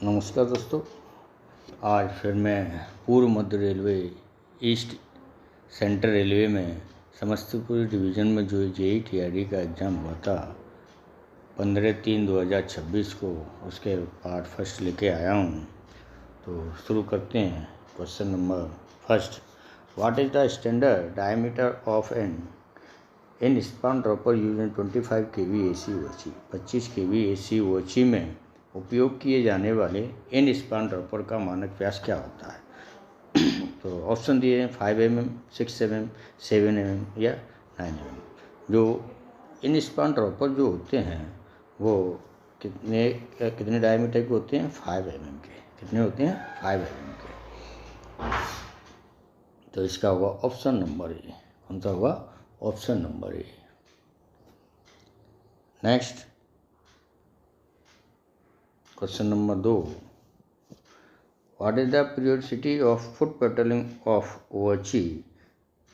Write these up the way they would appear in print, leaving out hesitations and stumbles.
नमस्कार दोस्तों। आज फिर मैं पूर्व मध्य रेलवे ईस्ट सेंट्रल रेलवे में समस्तीपुर डिवीज़न में जो जेई टीआरडी का एग्ज़ाम हुआ था 15/3/2026 को, उसके पार्ट फर्स्ट लेके आया हूँ। तो शुरू करते हैं। Question number first, what is the standard diameter of an in span dropper use 25 kV AC वॉची। 25 kV AC वॉची में उपयोग किए जाने वाले इन स्पान ड्रॉपर का मानक व्यास क्या होता है? तो ऑप्शन दिए हैं 5 mm, 6 mm, 7 mm या 9 mm। जो इन स्पान ड्रॉपर जो होते हैं वो कितने डायमीटर के होते हैं? 5 mm के। कितने होते हैं? 5 mm के। तो इसका होगा ऑप्शन नंबर ए। कौन सा होगा? Option number A. Next question number 2, what is the periodicity of foot patrolling of OHE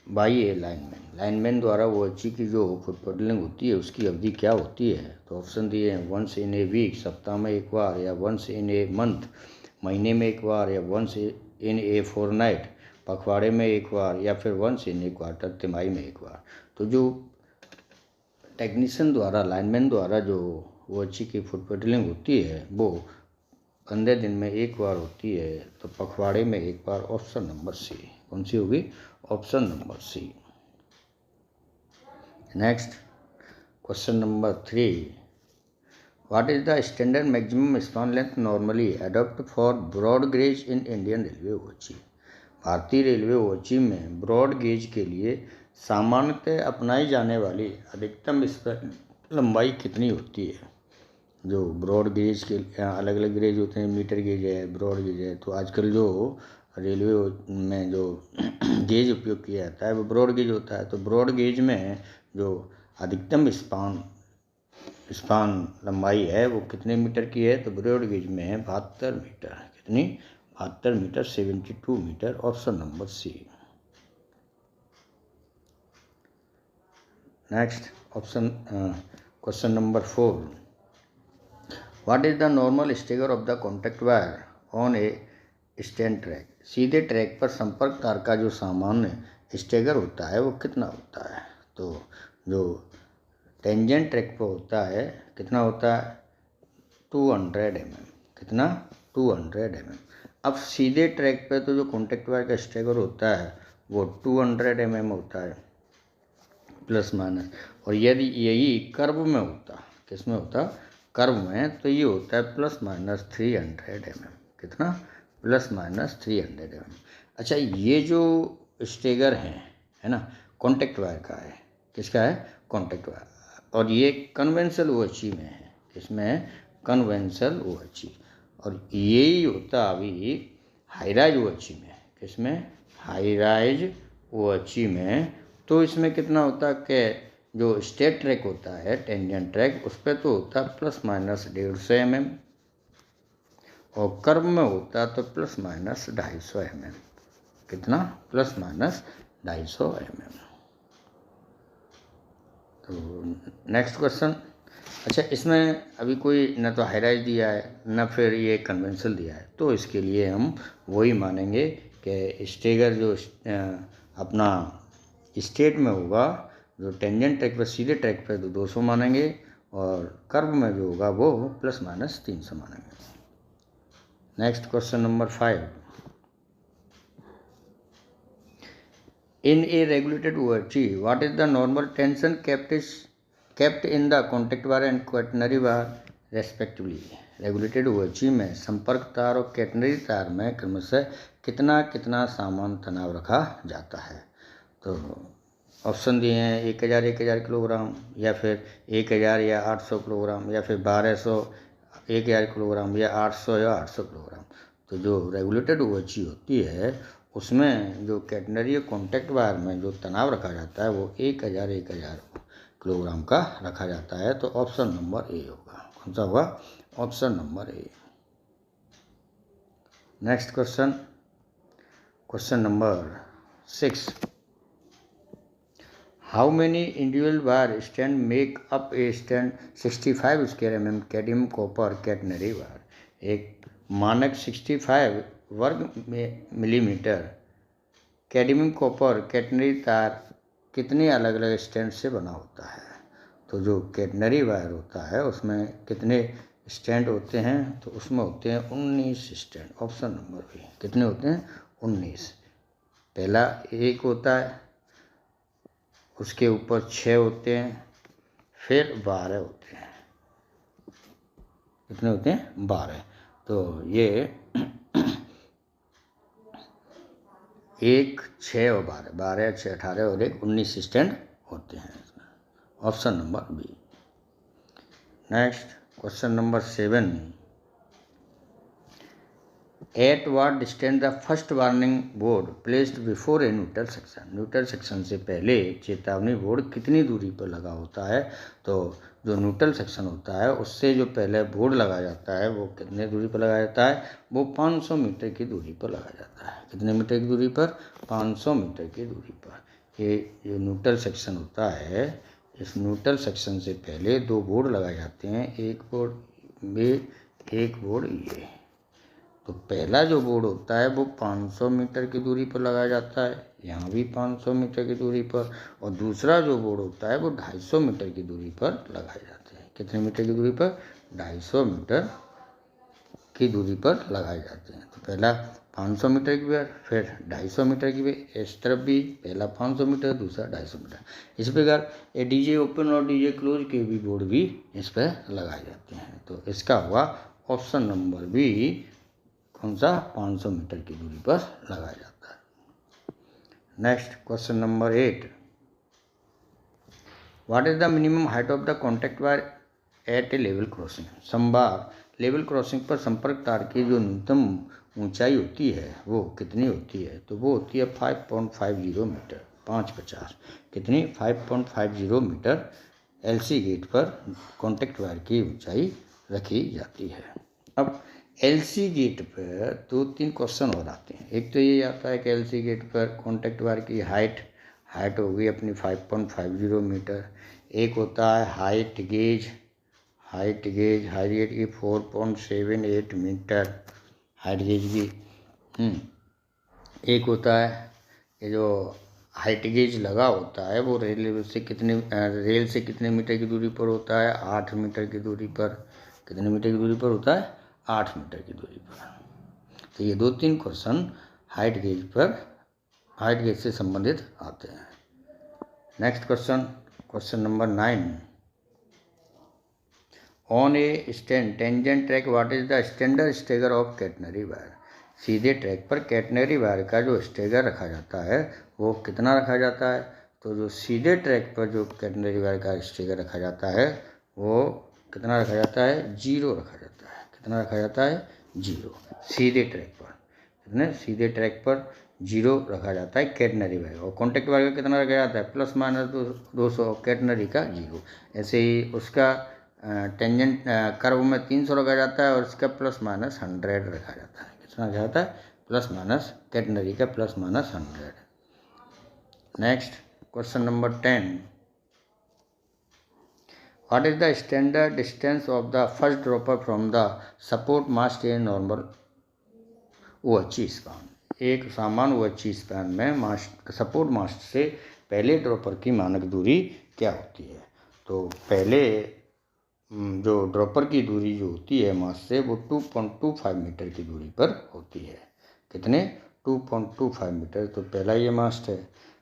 by a lineman. Lineman द्वारा वॉची की जो फुट पेट्रोलिंग होती है उसकी अवधि क्या होती है? तो ऑप्शन दिए हैं 1 इन ए वीक, सप्ताह में एक बार, या 1 इन ए मंथ, महीने में एक बार, या 1 इन ए फोरनाइट, पखवाड़े में एक बार, या फिर 1 इन ए क्वार्टर, तिमाही में एक बार। तो जो टेक्नीशियन द्वारा, लाइनमैन द्वारा जो वॉची की फुट पेट्रोलिंग होती है वो 15 दिन में एक बार होती है। तो पखवाड़े में एक बार। Option number C. कौन सी होगी? Option number C. Next question number 3, what is the standard maximum span length normally adopt for broad gauge in Indian railway OHE. भारतीय रेलवे वॉची में ब्रॉड गेज के लिए सामान्यतः अपनाई जाने वाली अधिकतम स्पैन लंबाई कितनी होती है? जो ब्रॉड गेज के अलग अलग गेज होते हैं, मीटर गेज है, ब्रॉड गेज है। तो आजकल जो रेलवे में जो गेज उपयोग किया जाता है वो ब्रॉड गेज होता है। तो ब्रॉड गेज में जो अधिकतम स्पान लंबाई है वो कितने मीटर की है? तो ब्रॉड गेज में है 72 मीटर। कितनी? 72 metre, 72 metre. Option number C. Next question number 4, what is the normal stagger of the contact wire on a stand track. सीधे ट्रैक पर संपर्क तार का जो सामान्य स्टेगर होता है वो कितना होता है? तो जो टेंजेंट ट्रैक पर होता है कितना होता है? 200 mm। कितना? 200 mm। अब सीधे ट्रैक पे तो जो कॉन्टैक्ट वायर का स्टेगर होता है वो 200 mm होता है प्लस माइनस। और यदि यही कर्व में होता, किस में होता? कर्व में, तो ये होता है प्लस माइनस 300 mm। कितना? Plus minus 300 mm। अच्छा, ये जो स्टेगर है ना, कॉन्टैक्ट वायर का है। किसका है? Contact wire. और ये कन्वेंशनल वॉची में है। किसमें है? कन्वेंशनल वॉची। और यही होता अभी हाईराइज वॉची में। किसमें? हाईराइज वॉची में। तो इसमें कितना होता है कि जो स्ट्रेट ट्रैक होता है, टेंजेंट ट्रैक, उस पर तो होता है प्लस माइनस 150 mm, और कर्व में होता है तो प्लस माइनस 250 mm। कितना? Plus minus 250 mm। तो नेक्स्ट क्वेश्चन। अच्छा, इसमें अभी कोई न तो हाईराइज दिया है न फिर ये कन्वेंशनल दिया है, तो इसके लिए हम वही मानेंगे कि स्टेगर जो अपना स्ट्रेट में होगा, जो टेंजेंट ट्रैक पर, सीधे ट्रैक पर तो 200 मानेंगे, और कर्व में जो होगा वो प्लस माइनस 300 मानेंगे। Next question number 5, in a regulated OHG, what is the normal tension kept in the contact wire and quaternary wire respectively। Regulated OHG में संपर्क तार और कैटनरी तार में क्रमशः कितना कितना सामान्य तनाव रखा जाता है? तो ऑप्शन दिए हैं 1000 किलोग्राम, या फिर 1000 या 800 किलोग्राम, या फिर 1200, 1000 किलोग्राम, या 800 या 800 किलोग्राम। तो जो रेगुलेटेड OHG होती है उसमें जो कैटनरी कॉन्टैक्ट वायर में जो तनाव रखा जाता है वो 1000 किलोग्राम का रखा जाता है। तो ऑप्शन नंबर ए होगा। कौन सा होगा? Option number A. Next question, question number 6, how many individual wire stand make up A stand 65 square mm cadmium copper catenary wire. एक मानक 65 वर्ग मिलीमीटर कैडमियम कॉपर कैटनरी तार कितने अलग अलग स्टैंड से बना होता है? तो जो कैटनरी वायर होता है उसमें कितने स्टैंड होते हैं? तो उसमें होते हैं 19 स्टैंड। Option number B. कितने होते हैं? 19। पहला एक होता है, उसके ऊपर 6 होते हैं, फिर 12 होते हैं। कितने होते हैं? 12। तो ये 1, 6 और 12, 12, 6, 18 और 1, 19 स्टैंड होते हैं इसमें। Option number B. Next question number 7। At what distance the first warning board placed before a neutral section? Neutral section से पहले चेतावनी बोर्ड कितनी दूरी पर लगा होता है? तो जो न्यूट्रल सेक्शन होता है उससे जो पहले बोर्ड लगाया जाता है वो कितने दूरी पर लगाया जाता है? वो 500 मीटर की दूरी पर लगाया जाता है। कितने मीटर की दूरी पर? 500 मीटर की दूरी पर। ये जो न्यूट्रल सेक्शन होता है, इस न्यूट्रल सेक्शन से पहले 2 बोर्ड लगाए जाते हैं। एक बोर्ड में, एक बोर्ड ये। तो पहला जो बोर्ड होता है वो 500 मीटर की दूरी पर लगाया जाता है, यहाँ भी 500 मीटर की दूरी पर। और दूसरा जो बोर्ड होता है वो 250 मीटर की दूरी पर लगाए जाते हैं। कितने मीटर की दूरी पर? 250 मीटर की दूरी पर लगाए जाते हैं। तो पहला 500 मीटर की पर, फिर 250 मीटर की पर। इस तरफ भी पहला 500 मीटर, दूसरा 250 मीटर। इस प्रकार ये डीजे ओपन और डीजे क्लोज के भी बोर्ड भी इस पर लगाए जाते हैं। तो इसका हुआ ऑप्शन नंबर बी। कौन सा? 500 मीटर की दूरी पर लगाया जाता है। Next question number 8। What is the minimum height of the contact wire eight A level crossing? समबार लेवल क्रॉसिंग पर संपर्क तार की जो न्यूनतम ऊंचाई होती है वो कितनी होती है? तो वो होती है 5.50 मीटर, 550। कितनी? 5.50 मीटर एलसी गेट पर कॉन्टैक्ट वायर की ऊंचाई रखी जाती है। अब एलसी गेट पर 2-3 क्वेश्चन और आते हैं। एक तो ये आता है कि एलसी गेट पर कॉन्टैक्ट वायर की हाइट होगी अपनी 5.50 मीटर। एक होता है हाइट गेज की 4.78 मीटर हाइट गेज की। एक होता है ये जो हाइट गेज लगा होता है वो रेल से कितने मीटर की दूरी पर होता है? 8 मीटर की दूरी पर। कितने मीटर की दूरी पर होता है? 8 मीटर की दूरी पर। तो ये 2-3 क्वेश्चन हाइट गेज से संबंधित आते हैं। Next question number 9। On a stand tangent track what is the standard stagger of catenary wire? सीधे ट्रैक पर कैटनरी वायर का जो स्टेगर रखा जाता है वो कितना रखा जाता है? तो जो सीधे ट्रैक पर जो कैटनरी वायर का स्टेगर रखा जाता है वो कितना रखा जाता है? 0 रखा जाता है। कितना रखा जाता है? 0। सीधे ट्रैक पर कितने? सीधे ट्रैक पर 0 रखा जाता है कैटनरी वायर। और कॉन्टैक्ट वायर का कितना रखा जाता है? +-200, कैटनरी का 0। ऐसे ही उसका टेंजेंट कर्व में 300 रखा जाता है और इसका +-100 रखा जाता है। कितना रखा जाता है? +- कैटनरी का +-100। Next question number 10। What is the standard distance of the first dropper from the support mast in normal OH span? एक सामान्य OH स्पैन में सपोर्ट मास्ट से पहले ड्रॉपर की मानक दूरी क्या होती है? तो पहले जो ड्रॉपर की दूरी जो होती है मास्ट से वो 2.25 मीटर की दूरी पर होती है। कितने? 2.25 मीटर। तो पहला ये मास्ट है,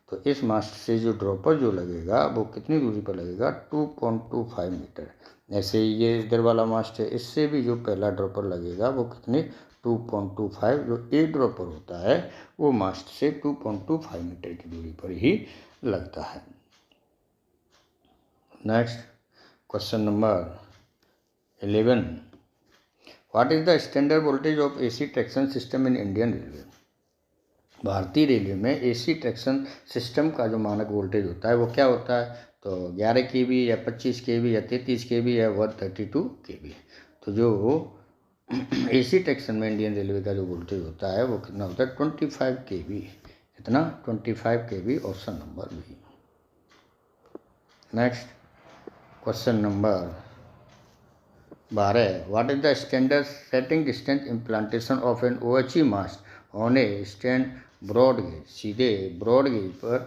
तो इस मास्ट से जो ड्रॉपर जो लगेगा वो कितनी दूरी पर लगेगा? 2.25 मीटर। ऐसे ही ये इधर वाला मास्ट है, इससे भी जो पहला ड्रॉपर लगेगा वो कितने? 2.25। जो ए ड्रॉपर होता है वो मास्ट से 2.25 मीटर की दूरी पर ही लगता है। Next question number 11। What is the standard voltage of AC traction system in Indian railway? भारतीय रेलवे में AC ट्रैक्शन सिस्टम का जो मानक वोल्टेज होता है वो क्या होता है? तो 11 kV या 25 kV या 33 kV या 132 kV। तो जो AC ट्रैक्शन में इंडियन रेलवे का जो वोल्टेज होता है वो कितना होता है? 25 kV। कितना? 25 kV। Option number B. Next question number 12 what is the standard setting distance implantation of an OHE mast on a stand broad gauge. सीधे ब्रॉड गेज पर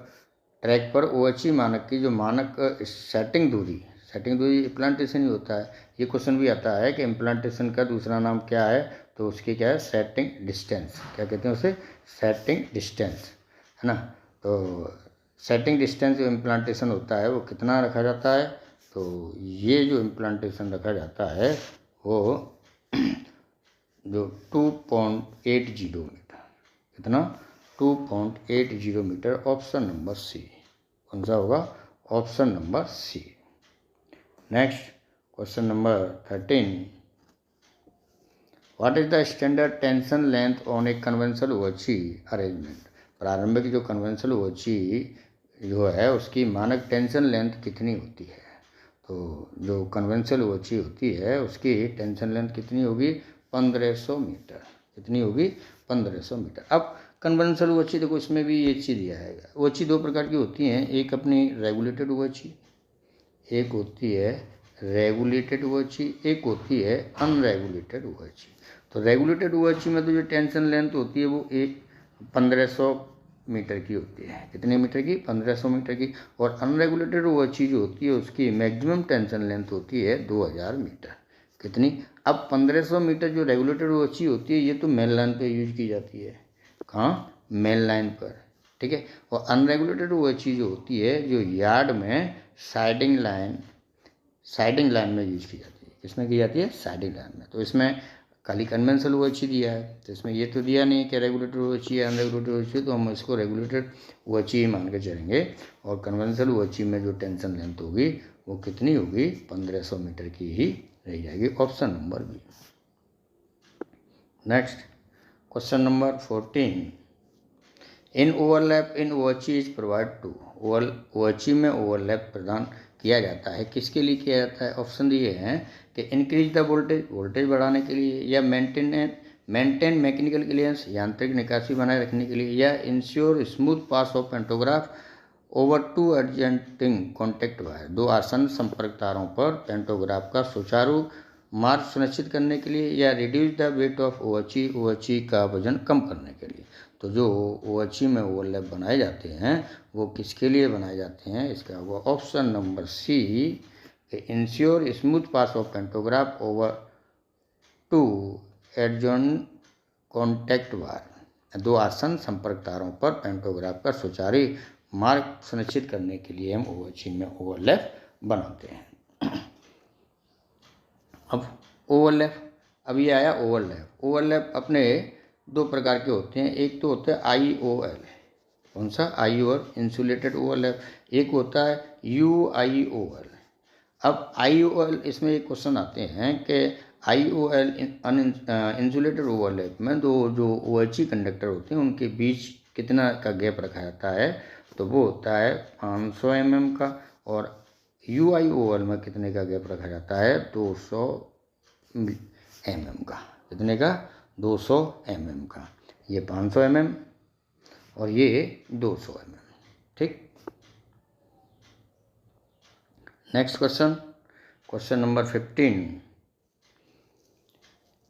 ट्रैक पर OHE मानक की जो मानक सेटिंग दूरी इम्प्लांटेशन ही होता है। ये क्वेश्चन भी आता है कि इम्प्लांटेशन का दूसरा नाम क्या है, तो उसकी क्या है, सेटिंग डिस्टेंस। क्या कहते हैं उसे, सेटिंग डिस्टेंस, है ना। तो सेटिंग डिस्टेंस जो इम्प्लांटेशन होता है वो कितना रखा जाता है, तो ये जो इम्प्लांटेशन रखा जाता है वो जो 2.80 मीटर, कितना, 2.80 मीटर। ऑप्शन नंबर सी, कौन सा होगा, option number C. Next question number 13 what is the standard tension length on a conventional OHE arrangement. प्रारंभिक जो कन्वेंशनल OHE जो है उसकी मानक टेंशन लेंथ कितनी होती है। तो जो कन्वेंशनल OHE होती है उसकी टेंशन लेंथ कितनी होगी, 1500 मीटर। कितनी होगी, 1500 मीटर। अब कन्वेंशनल OHE देखो इसमें भी ये चीज़ दिया है। OHE दो प्रकार की होती हैं, एक अपनी रेगुलेटेड OHE, एक होती है रेगुलेटेड OHE, एक होती है अनरेगुलेटेड OHE। तो रेगुलेटेड OHE में तो जो टेंशन लेंथ होती है वो 1500 मीटर की होती है। कितने मीटर की, 1500 मीटर की। और अनरेगुलेटेड OHE जो होती है उसकी मैक्सिमम टेंशन लेंथ होती है 2000 मीटर। कितनी, अब 1500 मीटर जो रेगुलेटेड OHE होती है ये तो मेन लाइन पर यूज की जाती है। कहाँ, मेन लाइन पर, ठीक है। और अनरेगुलेटेड OHE जो होती है जो यार्ड में साइडिंग लाइन में यूज की जाती है। किसमें की जाती है, साइडिंग लाइन में। तो इसमें खाली कन्वेंशनल OHE दिया है, तो इसमें ये तो दिया नहीं कि रेगुलेटेड OHE या अनरेगुलेटेड OHE, तो हम इसको रेगुलेटेड OHE ही मान के चलेंगे। और कन्वेंशनल OHE में जो टेंशन लेंथ होगी वो कितनी होगी, 1500 मीटर की ही रह जाएगी। Option number B. Next question number 14 an overlap in OHE is provide to. OHE में ओवरलैप प्रदान किया जाता है, किसके लिए किया जाता है। ऑप्शन दिए हैं कि इंक्रीज द वोल्टेज बढ़ाने के लिए, या मेंटेन मैकेनिकल क्लियरेंस, यांत्रिक निकासी बनाए रखने के लिए, या insure smooth pass of pantograph over 2 adjacent contact wire. दो आसन संपर्क तारों पर पेंटोग्राफ का सुचारू मार्ग सुनिश्चित करने के लिए, या reduce the weight of OHE का वजन कम करने के लिए। तो जो OHE में ओवरलैप बनाए जाते हैं वो किसके लिए बनाए जाते हैं, इसका हुआ option number C, ensure smooth pass of pantograph over 2 adjacent contact wire. दो आसन संपर्क तारों पर पेंटोग्राफ का सुचारू मार्ग सुनिश्चित करने के लिए हम OHE में ओवरलैप बनाते हैं। अब ओवरलैप, अब ये आया ओवरलैप अपने दो प्रकार के होते हैं। एक तो होता है IOL, कौन सा, IOL इंसुलेटेड ओवरलैप। एक होता है UIOL। अब IOL इसमें एक क्वेश्चन आते हैं कि IOL इंसुलेटेड ओवरलैप में दो जो OHE कंडक्टर होते हैं उनके बीच कितना का गैप रखा जाता है, तो वो होता है 500 mm का। और UIOL में कितने का गैप रखा जाता है, 200 mm का। कितने का, 200 mm का। ये 500 mm और ये 200 mm, ठीक। Next question number 15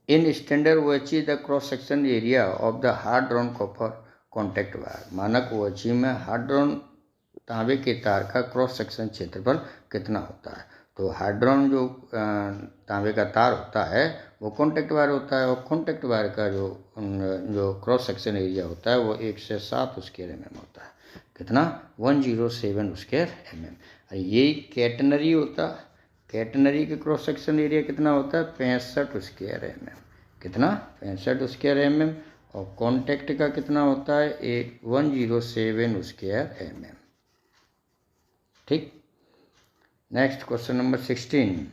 in standard OHE the cross section area of the hard drawn copper contact wire. मानक OHE में हार्ड ड्रॉन तांबे के तार का क्रॉस सेक्शन क्षेत्रफल कितना होता है। तो हार्ड ड्रॉन जो तांबे का तार होता है वो कॉन्टैक्ट वायर होता है, और कॉन्टैक्ट वायर का जो क्रॉस सेक्शन एरिया होता है वो 1 से 7 स्क्वायर mm होता है। कितना, 107 स्क्वायर mm। यही कैटनरी होता, कैटनरी के क्रॉस सेक्शन एरिया कितना होता है, 65 स्क्वायर mm। कितना, 65 स्क्वायर mm। और कॉन्टैक्ट का कितना होता है, 107 स्क्वायर mm, ठीक। Next question number 16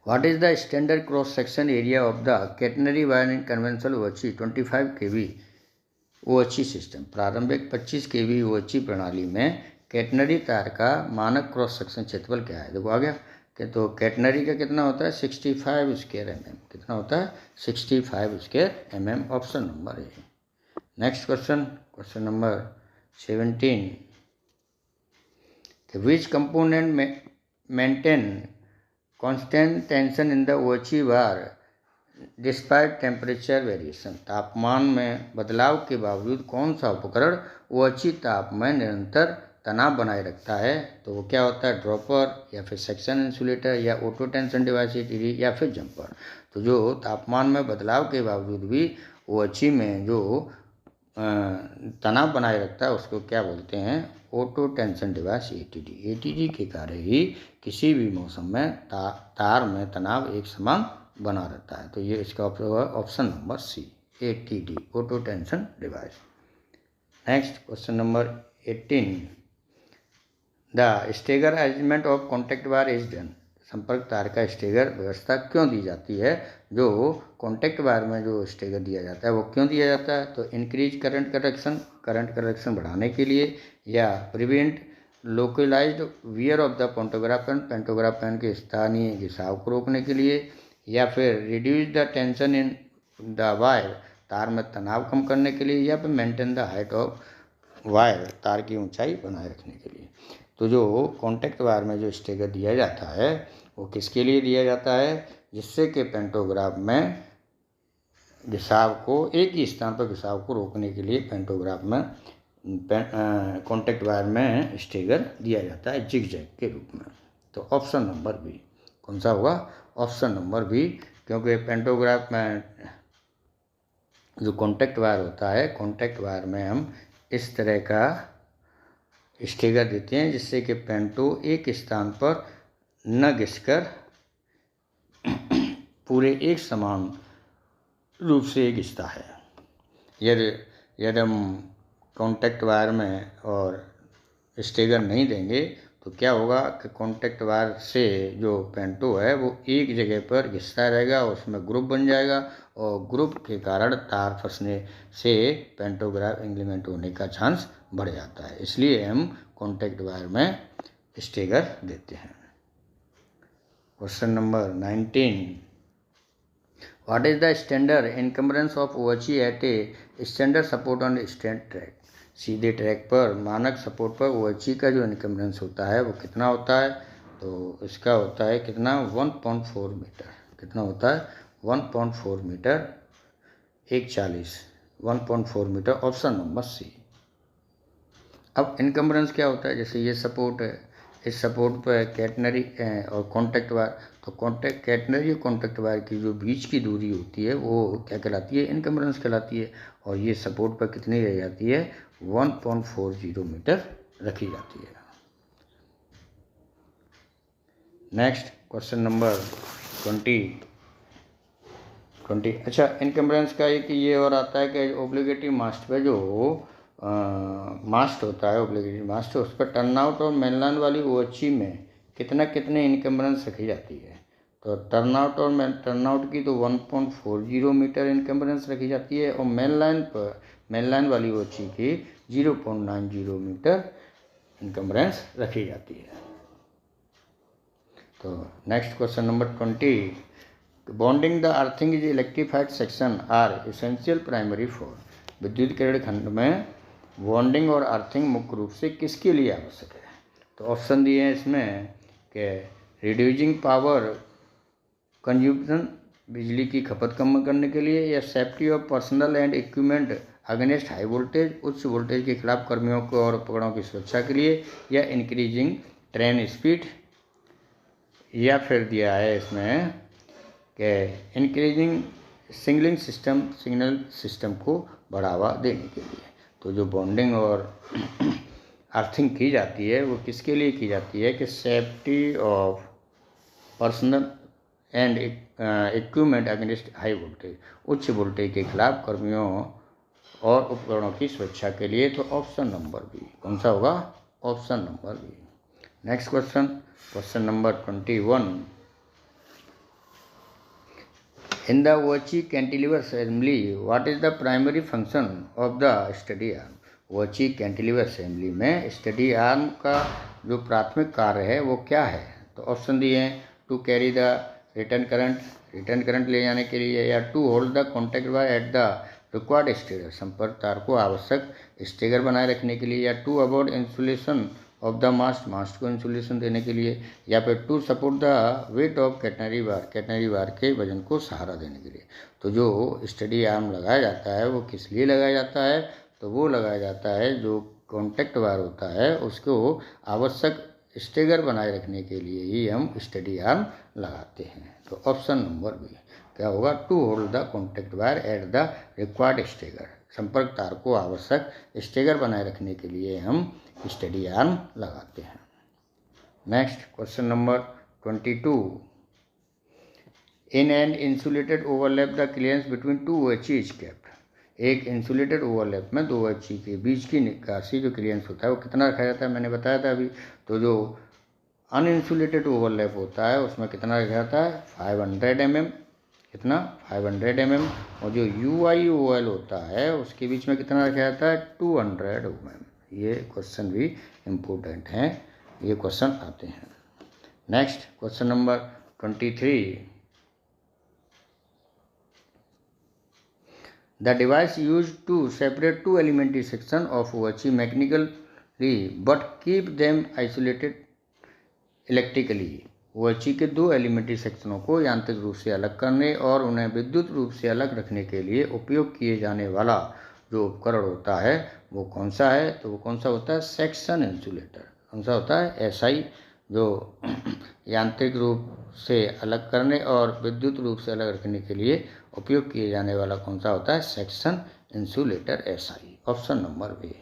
what is the standard cross section area of the catenary wire in conventional OHE 25 kV OHE system. प्रारंभिक 25 kV OHE प्रणाली में कैटनरी तार का मानक क्रॉस सेक्शन क्षेत्रफल क्या है। देखो आ गया कि तो कैटनरी का कितना होता है, 65 स्क्वायर mm। कितना होता है, 65 square mm। Option number A. Next question number 17 कि विच कंपोनेंट में maintain constant tension in the OHE bar despite temperature variation. तापमान में बदलाव के बावजूद कौन सा उपकरण ओची ताप में निरंतर तनाव बनाए रखता है? तो वो क्या होता है? ड्रॉपर या फिर सेक्शन इंसुलेटर या ऑटो टेंशन डिवाइस या फिर जंपर। तो जो तापमान में बदलाव के बावजूद भी ओची में जो तनाव बनाए रखता है उसको क्या बोलते हैं? Auto tension device ATD. ATD के कारण ही किसी भी मौसम में तार में तनाव एक समान बना रहता है। तो ये इसका option number C, ATD, auto tension device. Next question number 18, the stagger arrangement of contact wire is done. संपर्क तार का स्टेगर व्यवस्था क्यों दी जाती है? जो कॉन्टैक्ट वायर में जो स्टेगर दिया जाता है वो क्यों दिया जाता है? तो इंक्रीज करंट करेक्शन बढ़ाने के लिए, या prevent localised wear of the pantograph pan के स्थानीय घिसाव को रोकने के लिए, या फिर reduce the tension in the wire, तार में तनाव कम करने के लिए, या फिर maintain the height of wire, तार की ऊंचाई बनाए रखने के लिए। तो जो कॉन्टैक्ट वायर में जो स्टेगर दिया जाता है वो किसके लिए दिया जाता है? जिससे कि पेंटोग्राफ में घिसाव को, एक ही स्थान पर घिसाव को रोकने के लिए पेंटोग्राफ में कॉन्टैक्ट वायर में स्टेगर दिया जाता है जिगजैग के रूप में। तो ऑप्शन नंबर बी कौन सा होगा? ऑप्शन नंबर बी, क्योंकि पेंटोग्राफ में जो कॉन्टैक्ट वायर होता है, कॉन्टैक्ट वायर में हम इस तरह का स्टेगर देते हैं जिससे कि पेंटो एक स्थान पर न घिसकर पूरे एक समान रूप से घिसता है। यदि हम कॉन्टैक्ट वायर में और स्टेगर नहीं देंगे तो क्या होगा कि कॉन्टैक्ट वायर से जो पेंटो है वो एक जगह पर घिसता रहेगा, उसमें ग्रुप बन जाएगा, और ग्रुप के कारण तार फंसने से पेंटोग्राफ इंप्लीमेंट होने का चांस बढ़ जाता है। इसलिए हम कॉन्टैक्ट वायर में स्टेगर देते हैं। Question number 19, what is the standard encumbrance of OHE at a standard support on straight track. सीधे ट्रैक पर मानक सपोर्ट पर ओची का जो इनकम्बरेंस होता है वो कितना होता है? तो इसका होता है कितना? 1.4 मीटर। कितना होता है? 1.4 metre, 140, 1.4 metre, option number C. अब इनकम्बरेंस क्या होता है? जैसे ये सपोर्ट है, इस सपोर्ट पर कैटनरी और कॉन्टैक्ट वायर, तो कैटनरी और कॉन्टैक्ट वायर की जो बीच की दूरी होती है वो क्या कहलाती है? इनकम्बरेंस कहलाती है। और ये सपोर्ट पर कितनी रह जाती है? 1.40 मीटर रखी जाती है। Next question number 20। अच्छा, इनकम्बरेंस का एक ये और आता है कि ऑब्लिगेटरी मास्ट पे जो मास्ट होता है, ऑब्लिगेटरी मास्ट, उस पर टर्नआउट और मेनलाइन वाली ओची में कितने इनकम्बरेंस रखी जाती है? तो टर्नआउट की तो 1.40 मीटर इनकम्बरेंस रखी जाती है, और मेनलाइन वाली ओची की 0.90 मीटर इनकम्बरेंस रखी जाती है। तो next question number 20, bonding the earthing is electrified section are essential primary for. विद्युतीकरण खंड में बॉन्डिंग और अर्थिंग मुख्य रूप से किसके लिए आवश्यक है? तो ऑप्शन दिए हैं इसमें कि रिड्यूसिंग पावर कंज्यूम्पशन, बिजली की खपत कम करने के लिए, या safety of personal and equipment against high voltage, उच्च वोल्टेज के खिलाफ कर्मियों को और उपकरणों की सुरक्षा के लिए, या इंक्रीजिंग ट्रेन स्पीड, या फिर दिया है इसमें कि इंक्रीजिंग सिग्नल सिस्टम को बढ़ावा देने के लिए। तो जो बॉन्डिंग और अर्थिंग की जाती है वो किसके लिए की जाती है? कि safety of personal and equipment against high voltage, उच्च वोल्टेज के खिलाफ कर्मियों और उपकरणों की सुरक्षा के लिए। तो ऑप्शन नंबर बी कौन सा होगा? Option number B. Next question number 21, in the Ochi cantilever assembly, what is the primary function of the steady arm? Ochi cantilever assembly में steady arm का जो प्राथमिक कार्य है वो क्या है? तो ऑप्शन दिए हैं, to carry the return current ले जाने के लिए, या to hold the contact wire at the required stagger, संपर्क तार को आवश्यक स्टेगर बनाए रखने के लिए, या to avoid insulation of the mast को इंसुलेशन देने के लिए, या फिर to support the weight of catenary wire के वजन को सहारा देने के लिए। तो जो स्टडी आर्म लगाया जाता है वो किस लिए लगाया जाता है, तो वो लगाया जाता है जो कॉन्टैक्ट वार होता है उसको आवश्यक स्टेगर बनाए रखने के लिए ही हम स्टडी आर्म लगाते हैं। तो ऑप्शन नंबर बी क्या होगा, to hold the contact wire at the required stagger. संपर्क तार को आवश्यक स्टेगर बनाए रखने के लिए हम स्टडी आर्म लगाते हैं। Next question number 22, in an insulated overlap the clearance between two OHE is kept. एक इंसुलेटेड ओवरलैप में दो OHE के बीच की निकासी जो क्लियरेंस होता है वो कितना रखा जाता है, मैंने बताया था अभी। तो जो अनइंसुलेटेड ओवरलैप होता है उसमें कितना रखा जाता है, 500 mm, कितना 500 mm। और जो UIOL होता है उसके बीच में कितना रखा जाता है, 200 mm। ये क्वेश्चन भी इम्पोर्टेंट हैं, ये क्वेश्चन आते हैं। Next question number 23, the device use to separate two elementary section of OHE mechanically but keep them isolated electrically. OHE के दो एलिमेंट्री सेक्शनों को यांत्रिक रूप से अलग करने और उन्हें विद्युत रूप से अलग रखने के लिए उपयोग किए जाने वाला जो उपकरण होता है वो कौन सा है, तो वो कौन सा होता है, सेक्शन इंसुलेटर। कौन सा होता है, SI, जो यांत्रिक रूप से अलग करने और विद्युत रूप से अलग रखने के लिए उपयोग किए जाने वाला कौन सा होता है, section insulator SI। Option number B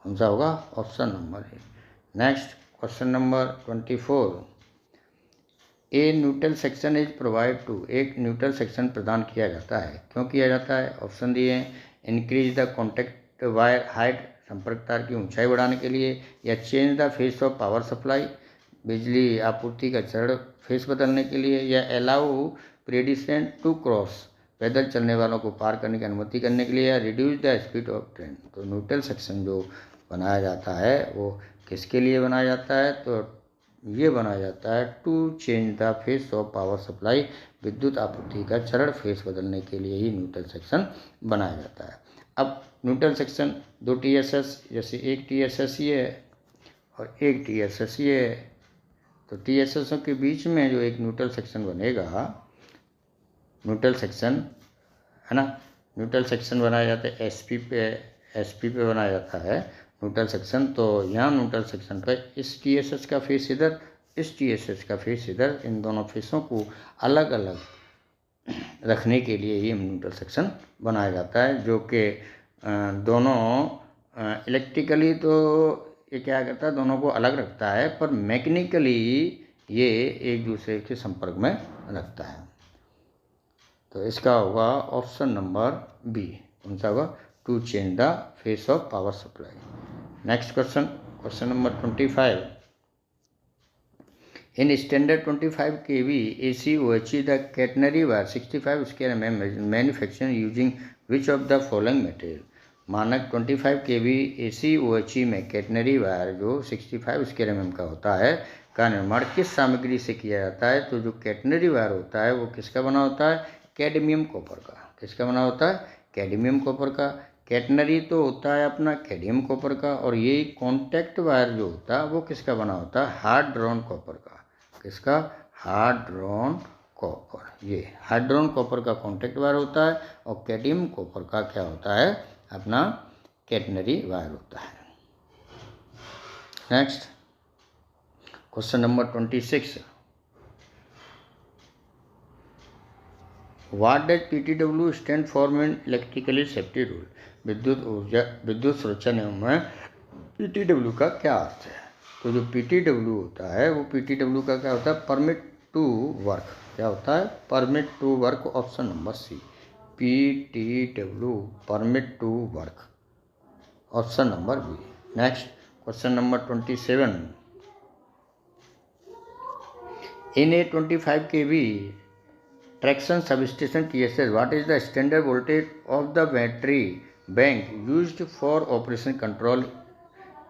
कौन सा होगा, option number A. Next question number 24, a neutral section is provide to. एक न्यूट्रल सेक्शन प्रदान किया जाता है, क्यों किया जाता है, ऑप्शन दिए हैं, increase the contact wire height, संपर्क तार की ऊंचाई बढ़ाने के लिए, या change the phase of power supply, बिजली आपूर्ति का चरण फेस बदलने के लिए, या अलाउ पेडिस्ट्रियन टू क्रॉस, पैदल चलने वालों को पार करने की अनुमति करने के लिए, या reduce the speed of train. तो न्यूट्रल सेक्शन जो बनाया जाता है वो किसके लिए बनाया जाता है, तो ये बनाया जाता है to change the phase of power supply, विद्युत आपूर्ति का चरण फेस बदलने के लिए ही न्यूट्रल सेक्शन बनाया जाता है। अब न्यूट्रल सेक्शन दो TSS, जैसे एक TSS ये है और एक TSS ये है, तो TSS के बीच में जो एक न्यूट्रल सेक्शन बनेगा, न्यूट्रल सेक्शन है ना, न्यूट्रल सेक्शन बनाया जाता है SP पे बनाया जाता है न्यूट्रल सेक्शन। तो यहाँ न्यूट्रल सेक्शन पे इस TSS का फेस इधर, इस TSS का फेस इधर, इन दोनों फेसों को अलग अलग रखने के लिए ये न्यूट्रल सेक्शन बनाया जाता है, जो कि दोनों इलेक्ट्रिकली तो ये क्या करता है, दोनों को अलग रखता है, पर मैकेनिकली ये एक दूसरे के संपर्क में रखता है। तो इसका होगा ऑप्शन नंबर बी, कौन सा होगा, to change the phase of power supply. Next question, question number 25, in standard 25 kV AC OHE the catenary wire 65 square mm manufacture using which of the following material. मानक 25 kV AC OHE में catenary wire जो 65 square mm का होता है का निर्माण किस सामग्री से किया जाता है। तो जो कैटनरी वायर होता है वो किसका बना होता है, कैडमियम कॉपर का। किसका बना होता है, कैडमियम कॉपर का। कैटनरी तो होता है अपना कैडमियम कॉपर का, और ये कॉन्टैक्ट वायर जो होता है वो किसका बना होता है, हार्ड ड्रॉन कॉपर का। किसका, हार्ड ड्रॉन कॉपर। ये हार्ड ड्रॉन कॉपर का कॉन्टैक्ट वायर होता है, और कैडमियम कॉपर का क्या होता है, अपना कैटनरी वायर होता है। Next question number 26, what does PTW stand for in electrically safety rule. विद्युत सुरक्षा नियम में PTW का क्या अर्थ है। तो जो PTW होता है वो PTW का क्या होता है, परमिट टू वर्क। क्या होता है, permit to work. Option number C, PTW permit to work, option number B. Next question number 27, in a 25 kV traction substation TSS, what is the standard voltage of the battery bank used for operation control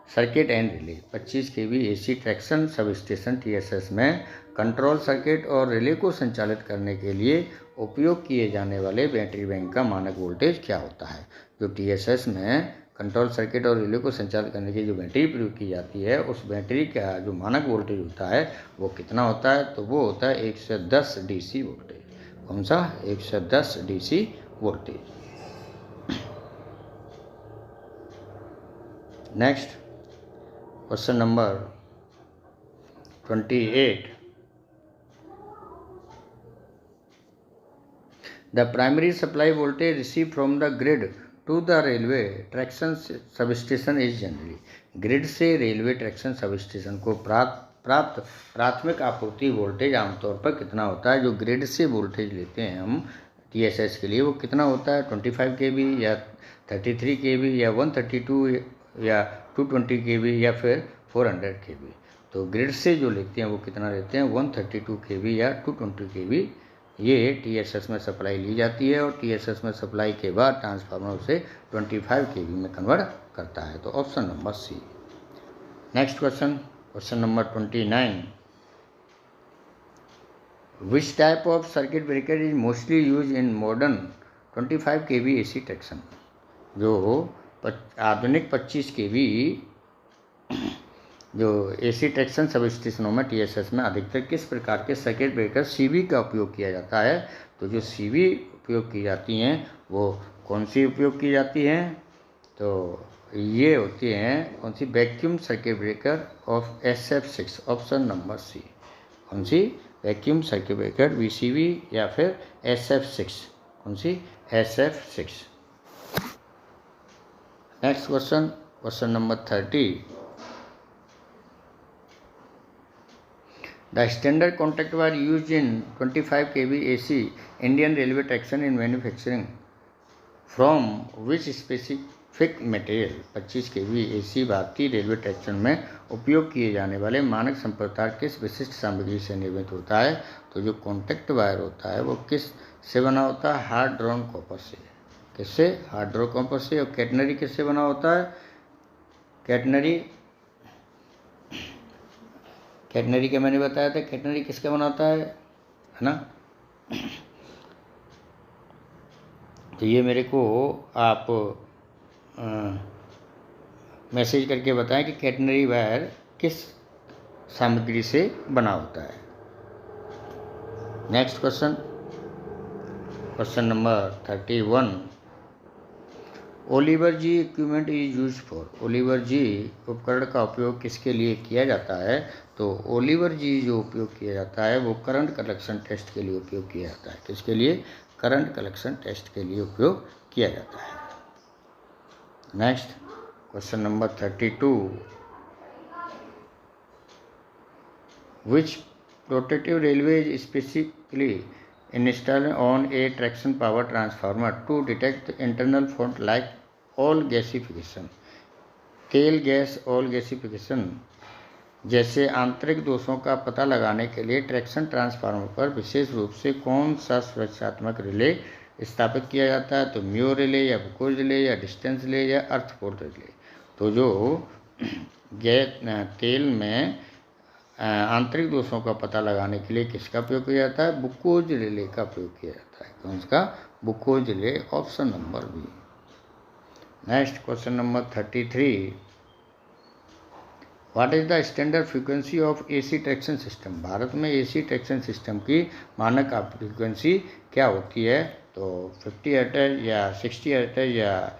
circuit and relay. 25 kV AC traction substation TSS में control circuit और relay को संचालित करने के लिए उपयोग किए जाने वाले बैटरी बैंक का मानक वोल्टेज क्या होता है। जो TSS में कंट्रोल सर्किट और रिले को संचालित करने की जो बैटरी प्रयोग की जाती है, उस बैटरी का जो मानक वोल्टेज होता है वो कितना होता है? तो वो होता है 110 DC वोल्टेज। कौन सा? 110 DC voltage. Next question number 28। The primary supply voltage received from the grid to the railway traction substation is generally। Grid से रेलवे ट्रैक्शन सबस्टेशन को प्राप्त प्राथमिक आपूर्ति वोल्टेज आमतौर पर कितना होता है? जो ग्रिड से वोल्टेज लेते हैं हम TSS के लिए, वो कितना होता है? 25 kV या 33 kV या 132 या 220 kV या फिर 400 kV। तो ग्रिड से जो लेते हैं वो कितना लेते हैं? 132 kV या 220 kV ये TSS में सप्लाई ली जाती है, और TSS में सप्लाई के बाद ट्रांसफार्मर उसे 25 kV में कन्वर्ट करता है। तो option number C. Next question number 29। Which type of circuit breaker is mostly use in modern 25 kV AC traction. जो आधुनिक 25 kV जो AC ट्रैक्शन सब स्टेशनों में TSS में अधिकतर किस प्रकार के सर्किट ब्रेकर CV का उपयोग किया जाता है? तो जो CV उपयोग की जाती हैं वो कौन सी उपयोग की जाती हैं? तो ये होती हैं कौन सी? Vacuum circuit breaker of SF6। Option number C. कौन सी? वैक्यूम सर्किट ब्रेकर VCB या फिर SF6। कौन सी? SF6। Next question number 30। The standard contact wire used in 25 kV AC Indian railway traction in manufacturing from which specific material। 25 kV AC भारतीय railway traction में उपयोग किए जाने वाले मानक संप्रदाय किस विशिष्ट सामग्री से निर्मित होता है? तो जो कॉन्टैक्ट वायर होता है वो किस से बना होता है? हार्ड ड्रॉन कॉपर से। किससे? हार्ड ड्रॉन कॉपर से। और कैटनरी किससे बना होता है? कैटनरी का मैंने बताया था, कैटनरी किसका बनाता है ना? तो ये मेरे को आप मैसेज करके बताएं कि कैटनरी वायर किस सामग्री से बना होता है। Next question number 31। Oliver G equipment is use for. Oliver G उपकरण का उपयोग किसके लिए किया जाता है? तो ओलिवर जी जो उपयोग किया जाता है वो करंट कलेक्शन टेस्ट के लिए उपयोग किया जाता है। किसके लिए? करंट कलेक्शन टेस्ट के लिए उपयोग किया जाता है। Next question number 32। Which rotative railway is specifically installed on a traction power transformer to detect internal fault like all gasification। तेल गैस ऑल गैसिफिकेशन जैसे आंतरिक दोषों का पता लगाने के लिए ट्रैक्शन ट्रांसफार्मर पर विशेष रूप से कौन सा सुरक्षात्मक रिले स्थापित किया जाता है? तो म्यो रिले या बुकोज रिले या डिस्टेंस रिले या अर्थफोर्ड रिले। तो जो तेल में आंतरिक दोषों का पता लगाने के लिए किसका उपयोग किया जाता है? बुकोज रिले का उपयोग किया जाता है। कौन सा? Buchholz relay. Option number B. Next question number 33। What is the standard frequency of AC traction system. भारत में AC ट्रैक्शन सिस्टम की मानक फ्रीक्वेंसी क्या होती है? तो 50 हर्ट्ज या 60 हर्ट्ज या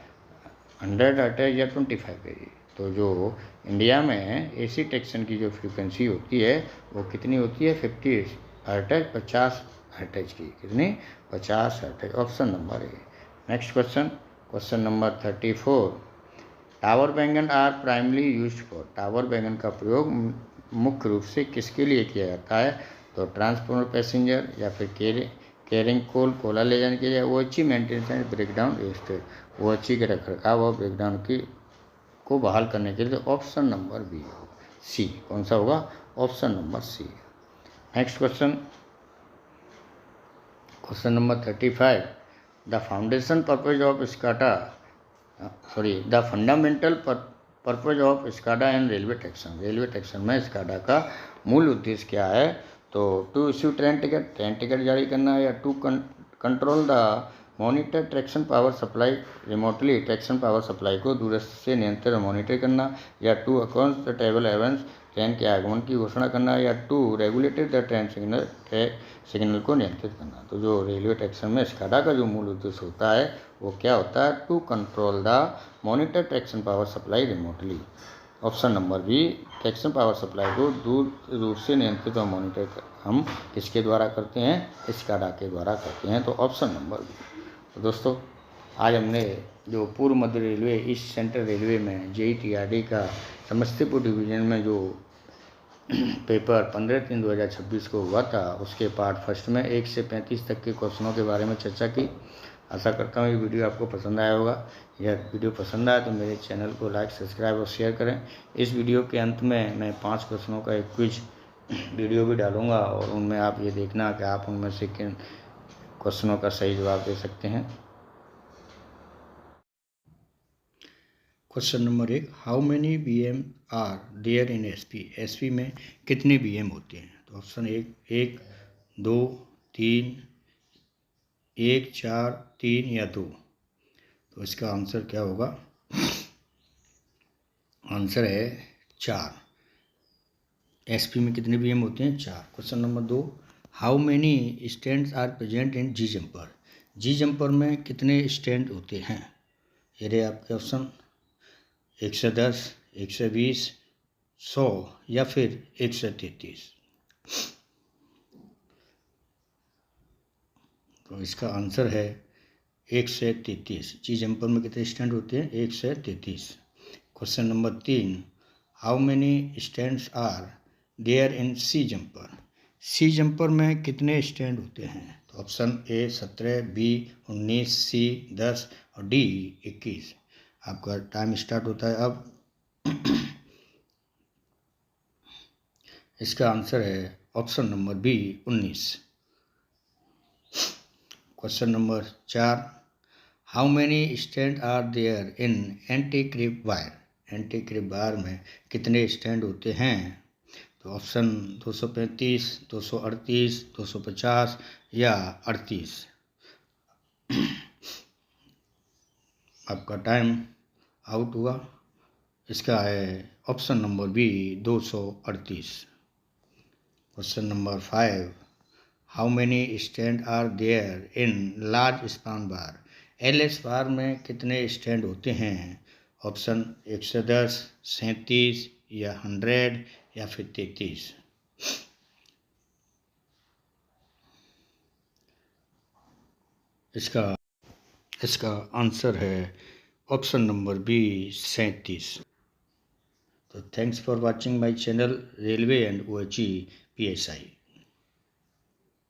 100 हर्ट्ज या 25 kV। तो जो इंडिया में AC ट्रैक्शन की जो फ्रीक्वेंसी होती है वो कितनी होती है? 50 हर्ट्ज 50 हर्ट्ज की। कितनी? 50 hertz. Option number A. Next question number 34। Tower wagon are primarily used for. Tower wagon का प्रयोग मुख्य रूप से किसके लिए किया जाता है? तो ट्रांसपोर्ट पैसेंजर या फिर कैरिंग कोला ले जाने के लिए, वो अच्छी मेंटेनेंस एंड ब्रेकडाउन रेस्टेड, वो अच्छी के रखरखाव और ब्रेकडाउन की को बहाल करने के लिए। Option number B C. कौन सा होगा? Option number C. Next question number 35। The foundation purpose of SCADA the fundamental purpose of SCADA and railway traction. Railway traction में स्काडा का मूल उद्देश्य क्या है? तो टू इश्यू ट्रेन टिकट जारी करना, या to control the monitor traction power supply remotely, traction power supply को दूरस्थ से नियंत्रण मॉनिटर करना, या 2 account the table arrivals, train के आगमन की घोषणा करना, या 2 regulated the train signal, signal को नियंत्रित करना। तो जो रेलवे ट्रैक्शन में स्काडा का जो मूल उद्देश्य होता है वो क्या होता है, to control the monitor traction power supply remotely. Option number B, traction power supply को दूर रूप से नियंत्रित और मॉनिटर हम किसके द्वारा करते हैं, स्काडा के द्वारा करते हैं। तो ऑप्शन नंबर बी। तो दोस्तों आज हमने जो पूर्व मध्य रेलवे ईस्ट सेंट्रल रेलवे में JEE-TRD का समस्तीपुर डिवीजन में जो पेपर 15/3/2026 को हुआ था उसके पार्ट फर्स्ट में 1 से 35 तक के क्वेश्चनों के बारे में चर्चा की। आशा करता हूँ ये वीडियो आपको पसंद आया होगा। यह वीडियो पसंद आया तो मेरे चैनल को लाइक, सब्सक्राइब और शेयर करें। इस वीडियो के अंत में मैं 5 क्वेश्चनों का एक क्विज वीडियो भी डालूंगा और उनमें आप ये देखना कि आप उनमें से किन क्वेश्चनों का सही जवाब दे सकते हैं। Question number 1, how many BM are there in SP में कितने BM होते हैं। तो ऑप्शन 1, 2, 3, 1, 4, 3 या 2। तो इसका आंसर क्या होगा, आंसर है 4। SP में कितने BM होते हैं, 4। Question number 2, how many stands are present in G jumper में कितने स्टैंड होते हैं। ये रहे आपके ऑप्शन, 110, 120, 100 या फिर 133। तो इसका आंसर है 133। जी जंपर में कितने स्टैंड होते हैं, 133। Question number 3, how many stands are there in C jumper में कितने स्टैंड होते हैं। तो ऑप्शन A 17, B 19, C 10 और D 21। आपका टाइम स्टार्ट होता है अब। इसका आंसर है option number B 19। Question number 4, how many stand are there in anti creep wire में कितने स्टैंड होते हैं। तो ऑप्शन 235, 238, 250 या 38। आपका टाइम आउट हुआ। इसका है option number B 238। Question number 5, how many stand are there in large span bar LS bar में कितने स्टैंड होते हैं। ऑप्शन 110, 37 या 100 या फिर 33। इसका आंसर है ऑप्शन नंबर B 37। तो thanks for watching my channel railway and OHE PSI।